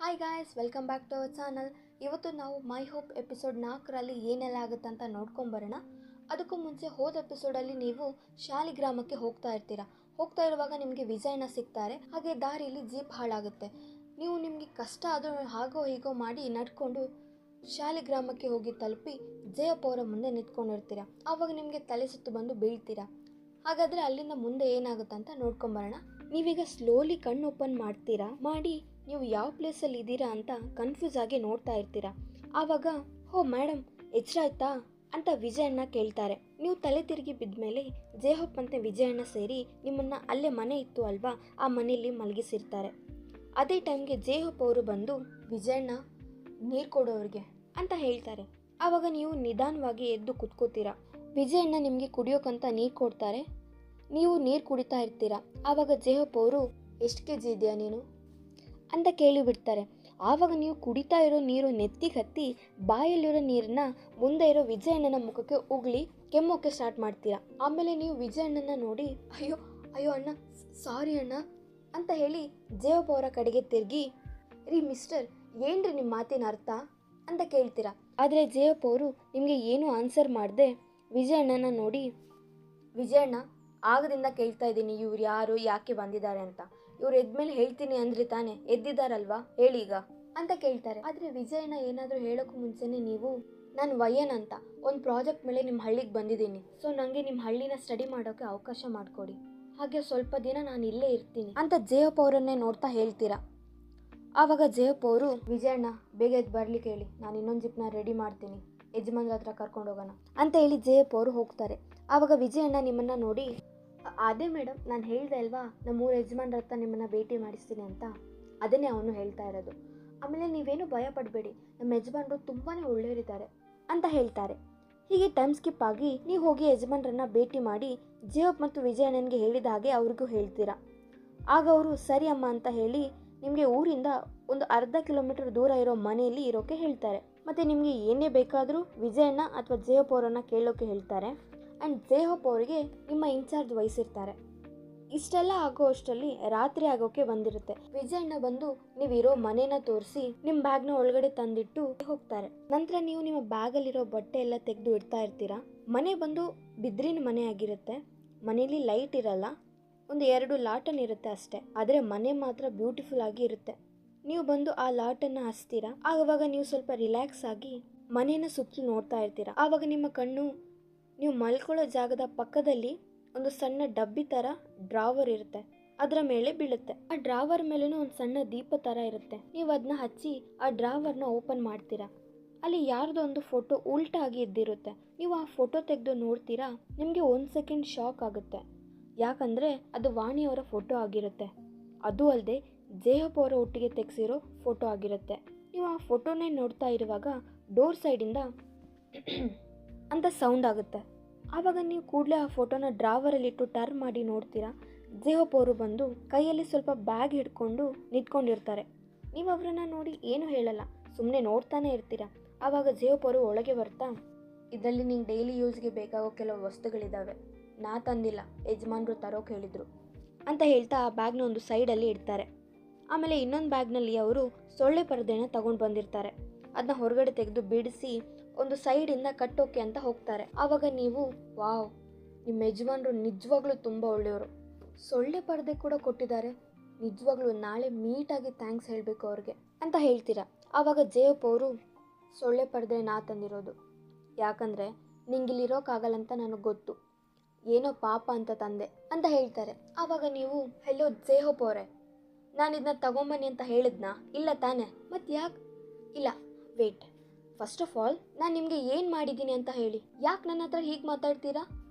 Hi guys, welcome back to our channel. ಇವತ್ತು ನಾವು ಮೈ hope episode 4ರಲ್ಲಿ ಏನೆಲ್ಲ ಆಗುತ್ತೆ ಅಂತ ನೋಡ್ಕೊಂಬರೋಣ. ಅದಕ್ಕೂ ಮುಂಚೆ ಹೋದ ಎಪಿಸೋಡಲ್ಲಿ ನೀವು ಶಾಲಿಗ್ರಾಮಕ್ಕೆ ಹೋಗ್ತಾ ಇರುವಾಗ ನಿಮಗೆ ವಿಜಯಣ್ಣ ಸಿಗ್ತಾರೆ. ಹಾಗೆ ದಾರಿಯಲ್ಲಿ ಜೀಪ್ ಹಾಳಾಗುತ್ತೆ. ನೀವು ನಿಮಗೆ ಕಷ್ಟ ಆದರೂ ಹಾಗೋ ಹೀಗೋ ಮಾಡಿ ನಡ್ಕೊಂಡು ಶಾಲಿಗ್ರಾಮಕ್ಕೆ ಹೋಗಿ ತಲುಪಿ ಜಯಪ್ಪ ಅವರ ಮುಂದೆ ನಿಂತ್ಕೊಂಡಿರ್ತೀರ. ಆವಾಗ ನಿಮಗೆ ತಲೆ ಸುತ್ತು ಬಂದು ಬೀಳ್ತೀರಾ. ಹಾಗಾದರೆ ಅಲ್ಲಿಂದ ಮುಂದೆ ಏನಾಗುತ್ತೆ ಅಂತ ನೋಡ್ಕೊಂಬರೋಣ. ನೀವೀಗ ಸ್ಲೋಲಿ ಕಣ್ಣು ಓಪನ್ ಮಾಡಿ ನೀವು ಯಾವ ಪ್ಲೇಸಲ್ಲಿ ಇದ್ದೀರಾ ಅಂತ ಕನ್ಫ್ಯೂಸ್ ಆಗಿ ನೋಡ್ತಾ ಇರ್ತೀರಾ. ಆವಾಗ ಹೋ ಮೇಡಮ್, ಎಚ್ಚರ ಆಯ್ತಾ ಅಂತ ವಿಜಯಣ್ಣ ಕೇಳ್ತಾರೆ. ನೀವು ತಲೆ ತಿರುಗಿ ಬಿದ್ಮೇಲೆ ಜಯಹೋಪ್ ಮತ್ತು ವಿಜಯಣ್ಣ ಸೇರಿ ನಿಮ್ಮನ್ನು ಅಲ್ಲೇ ಮನೆ ಇತ್ತು ಅಲ್ವಾ, ಆ ಮನೆಯಲ್ಲಿ ಮಲಗಿಸಿರ್ತಾರೆ. ಅದೇ ಟೈಮ್ಗೆ ಜಯಹೋಪ್ ಅವರು ಬಂದು ವಿಜಯಣ್ಣ ನೀರು ಕೊಡೋರಿಗೆ ಅಂತ ಹೇಳ್ತಾರೆ. ಆವಾಗ ನೀವು ನಿಧಾನವಾಗಿ ಎದ್ದು ಕುತ್ಕೋತೀರಾ. ವಿಜಯಣ್ಣ ನಿಮಗೆ ಕುಡಿಯೋಕ್ಕಂತ ನೀರು ಕೊಡ್ತಾರೆ. ನೀವು ನೀರು ಕುಡಿತಾ ಇರ್ತೀರಾ. ಆವಾಗ ಜಯಹೋಪ್ ಅವರು ಎಷ್ಟು ಕೆಜಿ ಇದೆಯಾ ನೀನು ಅಂತ ಕೇಳಿಬಿಡ್ತಾರೆ. ಆವಾಗ ನೀವು ಕುಡಿತಾ ಇರೋ ನೀರು ನೆತ್ತಿಗೆ ಹತ್ತಿ ಬಾಯಲ್ಲಿರೋ ನೀರನ್ನ ಮುಂದೆ ಇರೋ ವಿಜಯಣ್ಣನ ಮುಖಕ್ಕೆ ಉಗುಳಿ ಕೆಮ್ಮೋಕ್ಕೆ ಸ್ಟಾರ್ಟ್ ಮಾಡ್ತೀರಾ. ಆಮೇಲೆ ನೀವು ವಿಜಯಣ್ಣನ ನೋಡಿ ಅಯ್ಯೋ ಅಯ್ಯೋ ಅಣ್ಣ, ಸಾರಿ ಅಣ್ಣ ಅಂತ ಹೇಳಿ ಜಯಹೋಪ್ ಅವರ ಕಡೆಗೆ ತಿರುಗಿ ರೀ ಮಿಸ್ಟರ್, ಏನ್ರಿ ನಿಮ್ಮ ಮಾತಿನ ಅರ್ಥ ಅಂತ ಕೇಳ್ತೀರಾ. ಆದರೆ ಜಯಹೋಪ್ ಅವರು ನಿಮಗೆ ಏನೂ ಆನ್ಸರ್ ಮಾಡದೆ ವಿಜಯಣ್ಣನ ನೋಡಿ, ವಿಜಯಣ್ಣ ಆಗದಿಂದ ಕೇಳ್ತಾ ಇದ್ದೀನಿ ಇವ್ರು ಯಾರು, ಯಾಕೆ ಬಂದಿದ್ದಾರೆ ಅಂತ. ಇವ್ರು ಎದ್ಮೇಲೆ ಹೇಳ್ತೀನಿ ಅಂದ್ರಿ ತಾನೆ, ಎದ್ದಿದ್ದಾರಲ್ವಾ, ಹೇಳೀಗ ಅಂತ ಕೇಳ್ತಾರೆ. ಆದರೆ ವಿಜಯಣ್ಣ ಏನಾದರೂ ಹೇಳೋಕ್ಕೂ ಮುಂಚೆನೇ ನೀವು, ನಾನು ವಯ್ಯನ್ ಅಂತ ಒಂದು ಪ್ರಾಜೆಕ್ಟ್ ಮೇಲೆ ನಿಮ್ಮ ಹಳ್ಳಿಗೆ ಬಂದಿದ್ದೀನಿ. ಸೊ ನನಗೆ ನಿಮ್ಮ ಹಳ್ಳಿನ ಸ್ಟಡಿ ಮಾಡೋಕ್ಕೆ ಅವಕಾಶ ಮಾಡಿಕೊಡಿ. ಹಾಗೆ ಸ್ವಲ್ಪ ದಿನ ನಾನು ಇಲ್ಲೇ ಇರ್ತೀನಿ ಅಂತ ಜಯಹೋಪ್ ಅವರನ್ನೇ ನೋಡ್ತಾ ಹೇಳ್ತೀರಾ. ಆವಾಗ ಜಯಹೋಪ್ ಅವರು ವಿಜಯಣ್ಣ ಬೇಗ ಎದ್ದು ಬರ್ಲಿಕ್ಕೆ ಹೇಳಿ, ನಾನು ಇನ್ನೊಂದು ಜಿಪ್ನ ರೆಡಿ ಮಾಡ್ತೀನಿ, ಯಜಮಾನ್ರ ಹತ್ರ ಕರ್ಕೊಂಡು ಹೋಗೋಣ ಅಂತ ಹೇಳಿ ಜಯಹೋಪ್ ಅವರು ಹೋಗ್ತಾರೆ. ಆವಾಗ ವಿಜಯಣ್ಣ ನಿಮ್ಮನ್ನು ನೋಡಿ, ಅದೇ ಮೇಡಮ್ ನಾನು ಹೇಳ್ದೆ ಅಲ್ವಾ, ನಮ್ಮೂರ ಯಜಮಾನ್ರ ಹತ್ರ ನಿಮ್ಮನ್ನು ಭೇಟಿ ಮಾಡಿಸ್ತೀನಿ ಅಂತ, ಅದನ್ನೇ ಅವನು ಹೇಳ್ತಾ ಇರೋದು. ಆಮೇಲೆ ನೀವೇನು ಭಯ ಪಡಬೇಡಿ, ನಮ್ಮ ಯಜಮಾನ್ರು ತುಂಬಾ ಒಳ್ಳೆಯವರಿದ್ದಾರೆ ಅಂತ ಹೇಳ್ತಾರೆ. ಹೀಗೆ ಟೈಮ್ ಸ್ಕಿಪ್ ಆಗಿ ನೀವು ಹೋಗಿ ಯಜಮಾನ್ರನ್ನ ಭೇಟಿ ಮಾಡಿ ಜಯಹೋಪ್ ಮತ್ತು ವಿಜಯಣ್ಣನಿಗೆ ಹೇಳಿದ ಹಾಗೆ ಅವ್ರಿಗೂ ಹೇಳ್ತೀರಾ. ಆಗ ಅವರು ಸರಿ ಅಮ್ಮ ಅಂತ ಹೇಳಿ ನಿಮಗೆ ಊರಿಂದ ಒಂದು ಅರ್ಧ ಕಿಲೋಮೀಟರ್ ದೂರ ಇರೋ ಮನೆಯಲ್ಲಿ ಇರೋಕ್ಕೆ ಹೇಳ್ತಾರೆ. ಮತ್ತು ನಿಮಗೆ ಏನೇ ಬೇಕಾದರೂ ವಿಜಯಣ್ಣ ಅಥವಾ ಜಯಹೋಪ್ ಅವರನ್ನು ಕೇಳೋಕ್ಕೆ ಹೇಳ್ತಾರೆ. ಆ್ಯಂಡ್ ಜಯಹೋಪ್ ಅವರಿಗೆ ನಿಮ್ಮ ಇನ್ಚಾರ್ಜ್ ವಹಿಸಿರ್ತಾರೆ. ಇಷ್ಟೆಲ್ಲ ಆಗೋ ಅಷ್ಟರಲ್ಲಿ ರಾತ್ರಿ ಆಗೋಕ್ಕೆ ಬಂದಿರುತ್ತೆ. ವಿಜಯಣ್ಣ ಬಂದು ನೀವಿರೋ ಮನೇನ ತೋರಿಸಿ ನಿಮ್ಮ ಬ್ಯಾಗ್ನ ಒಳಗಡೆ ತಂದಿಟ್ಟು ಹೋಗ್ತಾರೆ. ನಂತರ ನೀವು ನಿಮ್ಮ ಬ್ಯಾಗಲ್ಲಿರೋ ಬಟ್ಟೆ ಎಲ್ಲ ತೆಗೆದು ಇಡ್ತಾ ಇರ್ತೀರಾ. ಮನೆ ಬಂದು ಬಿದ್ರಿನ ಮನೆ ಆಗಿರುತ್ತೆ. ಮನೇಲಿ ಲೈಟ್ ಇರಲ್ಲ, ಒಂದು 2 ಲಾಟನ್ ಇರುತ್ತೆ ಅಷ್ಟೇ. ಆದರೆ ಮನೆ ಮಾತ್ರ ಬ್ಯೂಟಿಫುಲ್ ಆಗಿ ಇರುತ್ತೆ. ನೀವು ಬಂದು ಆ ಲಾಟನ್ನು ಹಚ್ತೀರಾ. ಆವಾಗ ನೀವು ಸ್ವಲ್ಪ ರಿಲ್ಯಾಕ್ಸ್ ಆಗಿ ಮನೇನ ಸುತ್ತಲೂ ನೋಡ್ತಾ ಇರ್ತೀರಾ. ಆವಾಗ ನಿಮ್ಮ ಕಣ್ಣು ನೀವು ಮಲ್ಕೊಳ್ಳೋ ಜಾಗದ ಪಕ್ಕದಲ್ಲಿ ಒಂದು ಸಣ್ಣ ಡಬ್ಬಿ ಥರ ಡ್ರಾವರ್ ಇರುತ್ತೆ, ಅದರ ಮೇಲೆ ಬೀಳುತ್ತೆ. ಆ ಡ್ರಾವರ್ ಮೇಲೂ ಒಂದು ಸಣ್ಣ ದೀಪ ಥರ ಇರುತ್ತೆ. ನೀವು ಅದನ್ನ ಹಚ್ಚಿ ಆ ಡ್ರಾವರ್ನ ಓಪನ್ ಮಾಡ್ತೀರಾ. ಅಲ್ಲಿ ಯಾರ್ದೋ ಒಂದು ಫೋಟೋ ಉಲ್ಟಾ ಆಗಿ ಇದ್ದಿರುತ್ತೆ. ನೀವು ಆ ಫೋಟೋ ತೆಗೆದು ನೋಡ್ತೀರಾ. ನಿಮಗೆ 1 ಸೆಕೆಂಡ್ ಶಾಕ್ ಆಗುತ್ತೆ. ಯಾಕಂದರೆ ಅದು ವಾಣಿಯವರ ಫೋಟೋ ಆಗಿರುತ್ತೆ. ಅದು ಅಲ್ಲದೆ ಜಯಹೋಪ್ ಅವರ ಒಟ್ಟಿಗೆ ತೆಗೆಸಿರೋ ಫೋಟೋ ಆಗಿರುತ್ತೆ. ನೀವು ಆ ಫೋಟೋನೇ ನೋಡ್ತಾ ಇರುವಾಗ ಡೋರ್ ಸೈಡಿಂದ ಅಂತ ಸೌಂಡ್ ಆಗುತ್ತೆ. ಆವಾಗ ನೀವು ಕೂಡಲೇ ಆ ಫೋಟೋನ ಡ್ರಾವರಲ್ಲಿಟ್ಟು ಟರ್ನ್ ಮಾಡಿ ನೋಡ್ತೀರಾ. ಜಯಹೋಪ್ ಅವರು ಬಂದು ಕೈಯಲ್ಲಿ ಸ್ವಲ್ಪ ಬ್ಯಾಗ್ ಹಿಡ್ಕೊಂಡು ನಿಂತ್ಕೊಂಡಿರ್ತಾರೆ. ನೀವು ಅವರನ್ನು ನೋಡಿ ಏನು ಹೇಳಲ್ಲ, ಸುಮ್ಮನೆ ನೋಡ್ತಾನೆ ಇರ್ತೀರಾ. ಆವಾಗ ಜಯಹೋಪ್ ಅವರು ಒಳಗೆ ಬರ್ತಾ, ಇದರಲ್ಲಿ ನಿಂಗೆ ಡೈಲಿ ಯೂಸ್ಗೆ ಬೇಕಾಗೋ ಕೆಲವು ವಸ್ತುಗಳಿದ್ದಾವೆ, ನಾ ತಂದಿಲ್ಲ, ಯಜಮಾನ್ರು ತರೋಕೆ ಹೇಳಿದರು ಅಂತ ಹೇಳ್ತಾ ಆ ಬ್ಯಾಗ್ನ ಒಂದು ಸೈಡಲ್ಲಿ ಇಡ್ತಾರೆ. ಆಮೇಲೆ ಇನ್ನೊಂದು ಬ್ಯಾಗ್ನಲ್ಲಿ ಅವರು ಸೊಳ್ಳೆ ಪರದೆನ ತಗೊಂಡು ಬಂದಿರ್ತಾರೆ. ಅದನ್ನ ಹೊರಗಡೆ ತೆಗೆದು ಬಿಡಿಸಿ ಒಂದು ಸೈಡಿಂದ ಕಟ್ಟೋಕೆ ಅಂತ ಹೋಗ್ತಾರೆ. ಆವಾಗ ನೀವು, ವಾವ್, ನಿಮ್ಮ ಯಜಮಾನ್ರು ನಿಜವಾಗ್ಲೂ ತುಂಬ ಒಳ್ಳೆಯವರು, ಸೊಳ್ಳೆ ಪರದೆ ಕೂಡ ಕೊಟ್ಟಿದ್ದಾರೆ, ನಿಜವಾಗ್ಲೂ ನಾಳೆ ಮೀಟಾಗಿ ಥ್ಯಾಂಕ್ಸ್ ಹೇಳಬೇಕು ಅವ್ರಿಗೆ ಅಂತ ಹೇಳ್ತೀರಾ. ಆವಾಗ ಜಯಹೋಪ್ ಅವರು, ಸೊಳ್ಳೆ ಪರದೆ ನಾ ತಂದಿರೋದು, ಯಾಕಂದರೆ ನಿಂಗಿಲ್ಲಿರೋಕ್ಕಾಗಲ್ಲ ಅಂತ ನನಗೆ ಗೊತ್ತು, ಏನೋ ಪಾಪ ಅಂತ ತಂದೆ ಅಂತ ಹೇಳ್ತಾರೆ. ಆವಾಗ ನೀವು, ಹೆಲೋ ಜಯಹೋಪ್ ಅವರೇ, ನಾನು ಇದನ್ನ ತಗೊಂಬನ್ನಿ ಅಂತ ಹೇಳಿದ್ನಾ? ಇಲ್ಲ ತಾನೆ, ಮತ್ತು ಯಾಕೆ? ಇಲ್ಲ, ವೇಟ್, ಫಸ್ಟ್ ಆಫ್ ಆಲ್ ನಾನು ನಿಮಗೆ ಏನು ಮಾಡಿದ್ದೀನಿ ಅಂತ ಹೇಳಿ, ಯಾಕೆ ನನ್ನ ಹತ್ರ ಹೀಗೆ ಮಾತಾಡ್ತೀರಾ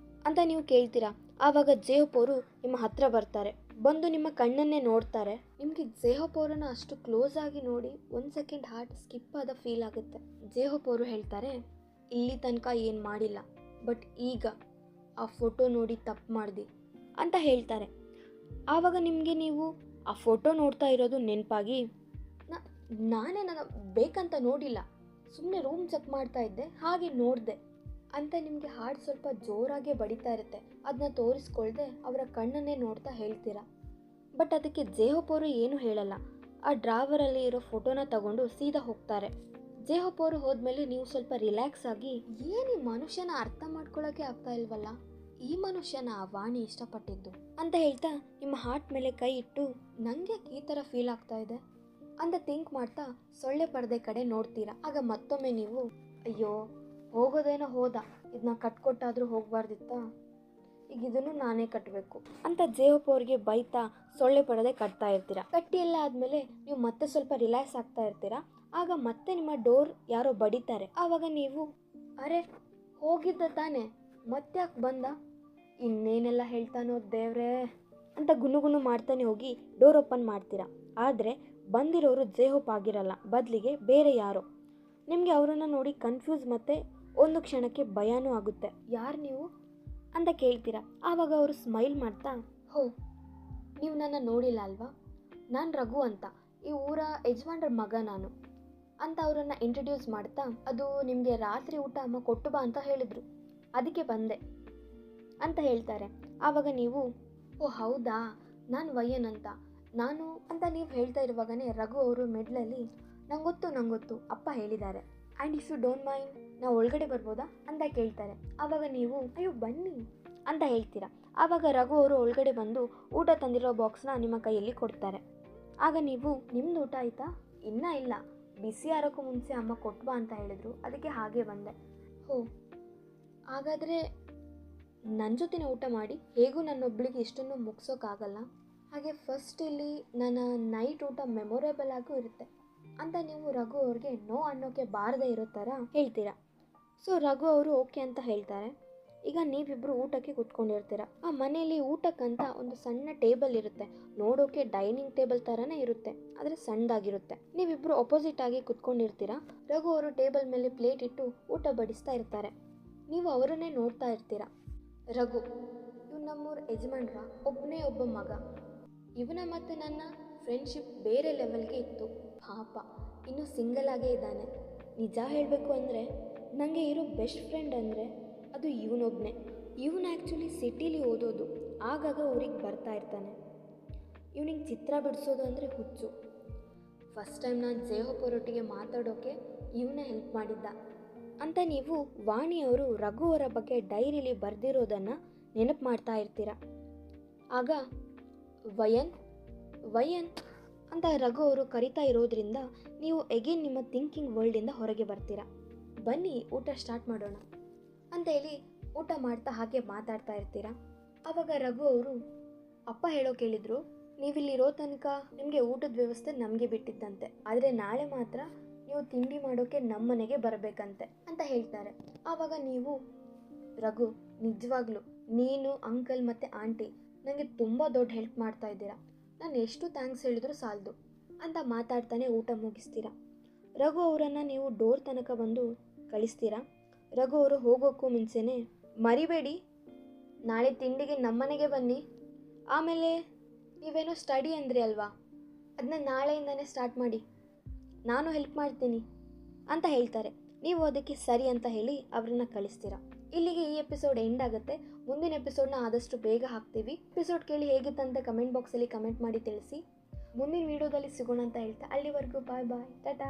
ಅಂತ ನೀವು ಕೇಳ್ತೀರಾ. ಆವಾಗ ಜಯಹೋಪ್ ಅವರು ನಿಮ್ಮ ಹತ್ರ ಬರ್ತಾರೆ. ಬಂದು ನಿಮ್ಮ ಕಣ್ಣನ್ನೇ ನೋಡ್ತಾರೆ. ನಿಮಗೆ ಜಯಹೋಪ್ ಅವರನ್ನು ಅಷ್ಟು ಕ್ಲೋಸ್ ಆಗಿ ನೋಡಿ 1 ಸೆಕೆಂಡ್ ಹಾರ್ಟ್ ಸ್ಕಿಪ್ ಆದ ಫೀಲ್ ಆಗುತ್ತೆ. ಜಯಹೋಪ್ ಅವರು ಹೇಳ್ತಾರೆ, ಇಲ್ಲಿ ತನಕ ಏನು ಮಾಡಿಲ್ಲ, ಬಟ್ ಈಗ ಆ ಫೋಟೋ ನೋಡಿ ತಪ್ಪು ಮಾಡ್ದಿ ಅಂತ ಹೇಳ್ತಾರೆ. ಆವಾಗ ನಿಮಗೆ ನೀವು ಆ ಫೋಟೋ ನೋಡ್ತಾ ಇರೋದು ನೆನಪಾಗಿ, ನಾನೇ ಬೇಕಂತ ನೋಡಿಲ್ಲ, ಸುಮ್ಮನೆ ರೂಮ್ ಚೆಕ್ ಮಾಡ್ತಾ ಇದ್ದೆ, ಹಾಗೆ ನೋಡಿದೆ ಅಂತ ನಿಮಗೆ ಹಾರ್ಟ್ ಸ್ವಲ್ಪ ಜೋರಾಗೆ ಬಡಿತಾ ಇರುತ್ತೆ. ಅದನ್ನ ತೋರಿಸ್ಕೊಳ್ದೆ ಅವರ ಕಣ್ಣನ್ನೇ ನೋಡ್ತಾ ಹೇಳ್ತೀರಾ. ಬಟ್ ಅದಕ್ಕೆ ಜಯಹೋಪ್ ಅವರು ಏನು ಹೇಳಲ್ಲ. ಆ ಡ್ರಾವರಲ್ಲಿ ಇರೋ ಫೋಟೋನ ತಗೊಂಡು ಸೀದಾ ಹೋಗ್ತಾರೆ. ಜೇಹೋಪ್ ಅವರು ಹೋದ್ಮೇಲೆ ನೀವು ಸ್ವಲ್ಪ ರಿಲ್ಯಾಕ್ಸ್ ಆಗಿ, ಏನು ಈ ಮನುಷ್ಯನ ಅರ್ಥ ಮಾಡ್ಕೊಳ್ಳೋಕೆ ಆಗ್ತಾ ಇಲ್ವಲ್ಲ, ಈ ಮನುಷ್ಯನ ವಾಣಿ ಇಷ್ಟಪಟ್ಟಿದ್ದು ಅಂತ ಹೇಳ್ತಾ ನಿಮ್ಮ ಹಾರ್ಟ್ ಮೇಲೆ ಕೈ ಇಟ್ಟು ನಂಗೆ ಈ ಥರ ಫೀಲ್ ಆಗ್ತಾ ಇದೆ ಅಂತ ಥಿಂಕ್ ಮಾಡ್ತಾ ಸೊಳ್ಳೆ ಪರದೆ ಕಡೆ ನೋಡ್ತೀರಾ. ಆಗ ಮತ್ತೊಮ್ಮೆ ನೀವು ಅಯ್ಯೋ ಹೋಗೋದೇನೋ ಹೋದ, ಇದನ್ನ ಕಟ್ಕೊಟ್ಟಾದ್ರೂ ಹೋಗ್ಬಾರ್ದಿತ್ತಾ, ಈಗ ಇದನ್ನು ನಾನೇ ಕಟ್ಟಬೇಕು ಅಂತ ಜೇಹೋಪ್ ಅವ್ರಿಗೆ ಬೈತಾ ಸೊಳ್ಳೆ ಪರದೆ ಕಟ್ತಾ ಇರ್ತೀರಾ. ಕಟ್ಟಿ ಎಲ್ಲ ಆದಮೇಲೆ ನೀವು ಮತ್ತೆ ಸ್ವಲ್ಪ ರಿಲ್ಯಾಕ್ಸ್ ಆಗ್ತಾ ಇರ್ತೀರಾ. ಆಗ ಮತ್ತೆ ನಿಮ್ಮ ಡೋರ್ ಯಾರೋ ಬಡಿತಾರೆ. ಆವಾಗ ನೀವು ಅರೆ ಹೋಗಿದ್ದ ತಾನೆ, ಮತ್ತೆ ಯಾಕೆ ಬಂದ, ಇನ್ನೇನೆಲ್ಲ ಹೇಳ್ತಾನೋ ದೇವ್ರೇ ಅಂತ ಗುನುಗುನು ಮಾಡ್ತಾನೆ ಹೋಗಿ ಡೋರ್ ಓಪನ್ ಮಾಡ್ತೀರಾ. ಆದರೆ ಬಂದಿರೋರು ಜೇಹೋಪ್ ಆಗಿರಲ್ಲ, ಬದಲಿಗೆ ಬೇರೆ ಯಾರೋ. ನಿಮಗೆ ಅವರನ್ನು ನೋಡಿ ಕನ್ಫ್ಯೂಸ್ ಮತ್ತು ಒಂದು ಕ್ಷಣಕ್ಕೆ ಭಯನೂ ಆಗುತ್ತೆ. ಯಾರು ನೀವು ಅಂತ ಕೇಳ್ತೀರಾ. ಆವಾಗ ಅವರು ಸ್ಮೈಲ್ ಮಾಡ್ತಾ, ಹೋ ನೀವು ನನ್ನ ನೋಡಿಲ್ಲ ಅಲ್ವಾ, ನಾನು ರಘು ಅಂತ, ಈ ಊರ ಯಜಮಾನ್ರ ಮಗ ನಾನು ಅಂತ ಅವರನ್ನು ಇಂಟ್ರಡ್ಯೂಸ್ ಮಾಡ್ತಾ, ಅದು ನಿಮಗೆ ರಾತ್ರಿ ಊಟ ಅಮ್ಮ ಕೊಟ್ಟು ಬಾ ಅಂತ ಹೇಳಿದರು, ಅದಕ್ಕೆ ಬಂದೆ ಅಂತ ಹೇಳ್ತಾರೆ. ಆವಾಗ ನೀವು ಓ ಹೌದಾ, ನಾನು ವಯ್ಯನ್ ಅಂತ, ನಾನು ಅಂತ ನೀವು ಹೇಳ್ತಾ ಇರುವಾಗನೇ ರಘು ಅವರು ಮೆಡ್ಲಲ್ಲಿ ನಂಗೊತ್ತು ಅಪ್ಪ ಹೇಳಿದ್ದಾರೆ, and if you don't mind ನಾವು ಒಳಗಡೆ ಬರ್ಬೋದಾ ಅಂತ ಕೇಳ್ತಾರೆ. ಆವಾಗ ನೀವು ಅಯ್ಯೋ ಬನ್ನಿ ಅಂತ ಹೇಳ್ತೀರಾ. ಆವಾಗ ರಘು ಅವರು ಒಳಗಡೆ ಬಂದು ಊಟ ತಂದಿರೋ ಬಾಕ್ಸ್ನ ನಿಮ್ಮ ಕೈಯಲ್ಲಿ ಕೊಡ್ತಾರೆ. ಆಗ ನೀವು ನಿಮ್ಮದು ಊಟ ಆಯಿತಾ, ಇನ್ನೂ ಇಲ್ಲ, ಬಿಸಿ ಆರೋಕ್ಕೂ ಮುಂಚೆ ಅಮ್ಮ ಕೊಟ್ಬಾ ಅಂತ ಹೇಳಿದರು, ಅದಕ್ಕೆ ಹಾಗೆ ಬಂದೆ. ಹೋ ಹಾಗಾದರೆ ನನ್ನ ಜೊತೆನೇ ಊಟ ಮಾಡಿ, ಹೇಗೂ ನನ್ನೊಬ್ಳಿಗೆ ಇಷ್ಟನ್ನು ಮುಗಿಸೋಕ್ಕಾಗಲ್ಲ, ಹಾಗೆ ಫಸ್ಟ್ ಇಲ್ಲಿ ನನ್ನ ನೈಟ್ ಊಟ ಮೆಮೊರೇಬಲ್ ಆಗೂ ಇರುತ್ತೆ ಅಂತ ನೀವು ರಘು ಅವ್ರಿಗೆ ನೋ ಅನ್ನೋಕ್ಕೆ ಬಾರದೇ ಇರೋ ಥರ ಹೇಳ್ತೀರಾ. ಸೊ ರಘು ಅವರು ಓಕೆ ಅಂತ ಹೇಳ್ತಾರೆ. ಈಗ ನೀವಿಬ್ಬರು ಊಟಕ್ಕೆ ಕೂತ್ಕೊಂಡಿರ್ತೀರ. ಆ ಮನೆಯಲ್ಲಿ ಊಟಕ್ಕಂತ ಒಂದು ಸಣ್ಣ ಟೇಬಲ್ ಇರುತ್ತೆ, ನೋಡೋಕೆ ಡೈನಿಂಗ್ ಟೇಬಲ್ ಥರನೇ ಇರುತ್ತೆ, ಆದರೆ ಸಣ್ಣದಾಗಿರುತ್ತೆ. ನೀವಿಬ್ಬರು ಅಪೋಸಿಟ್ ಆಗಿ ಕೂತ್ಕೊಂಡಿರ್ತೀರ. ರಘು ಅವರು ಟೇಬಲ್ ಮೇಲೆ ಪ್ಲೇಟ್ ಇಟ್ಟು ಊಟ ಬಡಿಸ್ತಾ ಇರ್ತಾರೆ. ನೀವು ಅವರನ್ನೇ ನೋಡ್ತಾ ಇರ್ತೀರ. ರಘು ಇವ್ ನಮ್ಮೂರ ಯಜಮಾನ್ರ ಒಬ್ಬನೇ ಒಬ್ಬ ಮಗ, ಇವನ ಮತ್ತು ನನ್ನ ಫ್ರೆಂಡ್ಶಿಪ್ ಬೇರೆ ಲೆವೆಲ್ಗೆ ಇತ್ತು. ಪಾಪ ಇನ್ನೂ ಸಿಂಗಲ್ ಆಗೇ ಇದ್ದಾನೆ. ನಿಜ ಹೇಳಬೇಕು ಅಂದರೆ ನನಗೆ ಇರೋ ಬೆಸ್ಟ್ ಫ್ರೆಂಡ್ ಅಂದರೆ ಅದು ಇವನೊಬ್ಬನೇ. ಇವನು ಆ್ಯಕ್ಚುಲಿ ಸಿಟಿಲಿ ಓದೋದು, ಆಗಾಗ ಊರಿಗೆ ಬರ್ತಾ ಇರ್ತಾನೆ. ಇವನಿಗೆ ಚಿತ್ರ ಬಿಡಿಸೋದು ಅಂದರೆ ಹುಚ್ಚು. ಫಸ್ಟ್ ಟೈಮ್ ನಾನು ಜೇಹೋಪ್ ಅವರೊಟ್ಟಿಗೆ ಮಾತಾಡೋಕ್ಕೆ ಇವನೇ ಹೆಲ್ಪ್ ಮಾಡಿದ್ದ ಅಂತ ನೀವು ವಾಣಿಯವರು ರಘು ಅವರ ಬಗ್ಗೆ ಡೈರಿಲಿ ಬರೆದಿರೋದನ್ನು ನೆನಪು ಮಾಡ್ತಾ ಇರ್ತೀರ. ಆಗ ವಯನ್ ಅಂತ ರಘು ಅವರು ಕರಿತಾ ಇರೋದ್ರಿಂದ ನೀವು ಎಗೇನ್ ನಿಮ್ಮ ಥಿಂಕಿಂಗ್ ವರ್ಲ್ಡಿಂದ ಹೊರಗೆ ಬರ್ತೀರಾ. ಬನ್ನಿ ಊಟ ಸ್ಟಾರ್ಟ್ ಮಾಡೋಣ ಅಂತ ಹೇಳಿ ಊಟ ಮಾಡ್ತಾ ಹಾಗೆ ಮಾತಾಡ್ತಾ ಇರ್ತೀರಾ. ಆವಾಗ ರಘು ಅವರು ಅಪ್ಪ ಹೇಳೋ ಕೇಳಿದ್ರು, ನೀವಿಲ್ಲಿರೋ ತನಕ ನಿಮಗೆ ಊಟದ ವ್ಯವಸ್ಥೆ ನಮಗೆ ಬಿಟ್ಟಿದ್ದಂತೆ, ಆದರೆ ನಾಳೆ ಮಾತ್ರ ನೀವು ತಿಂಡಿ ಮಾಡೋಕ್ಕೆ ನಮ್ಮ ಮನೆಗೆ ಬರಬೇಕಂತೆ ಅಂತ ಹೇಳ್ತಾರೆ. ಆವಾಗ ನೀವು ರಘು ನಿಜವಾಗ್ಲೂ ನೀನು ಅಂಕಲ್ ಮತ್ತು ಆಂಟಿ ನನಗೆ ತುಂಬ ದೊಡ್ಡ ಹೆಲ್ಪ್ ಮಾಡ್ತಾ ಇದ್ದೀರಾ, ನಾನು ಎಷ್ಟು ಥ್ಯಾಂಕ್ಸ್ ಹೇಳಿದ್ರು ಸಾಲದು ಅಂತ ಮಾತಾಡ್ತಾನೆ ಊಟ ಮುಗಿಸ್ತೀರಾ. ರಘು ಅವರನ್ನು ನೀವು ಡೋರ್ ತನಕ ಬಂದು ಕಳಿಸ್ತೀರಾ. ರಘು ಅವರು ಹೋಗೋಕ್ಕೂ ಮುಂಚೆನೇ ಮರಿಬೇಡಿ ನಾಳೆ ತಿಂಡಿಗೆ ನಮ್ಮನೆಗೆ ಬನ್ನಿ, ಆಮೇಲೆ ನೀವೇನೋ ಸ್ಟಡಿ ಅಂದ್ರಿ ಅಲ್ವಾ, ಅದನ್ನ ನಾಳೆಯಿಂದನೇ ಸ್ಟಾರ್ಟ್ ಮಾಡಿ, ನಾನು ಹೆಲ್ಪ್ ಮಾಡ್ತೀನಿ ಅಂತ ಹೇಳ್ತಾರೆ. ನೀವು ಅದಕ್ಕೆ ಸರಿ ಅಂತ ಹೇಳಿ ಅವರನ್ನು ಕಳಿಸ್ತೀರಾ. ಇಲ್ಲಿಗೆ ಈ ಎಪಿಸೋಡ್ ಎಂಡ್ ಆಗುತ್ತೆ. ಮುಂದಿನ ಎಪಿಸೋಡ್ನ ಆದಷ್ಟು ಬೇಗ ಹಾಕ್ತೀವಿ. ಎಪಿಸೋಡ್ ಕೇಳಿ ಹೇಗಿತ್ತಂತ ಕಮೆಂಟ್ ಬಾಕ್ಸಲ್ಲಿ ಕಮೆಂಟ್ ಮಾಡಿ ತಿಳಿಸಿ. ಮುಂದಿನ ವೀಡಿಯೋದಲ್ಲಿ ಸಿಗೋಣ ಅಂತ ಹೇಳ್ತಾ ಅಲ್ಲಿವರೆಗೂ ಬಾಯ್ ಟಾಟಾ.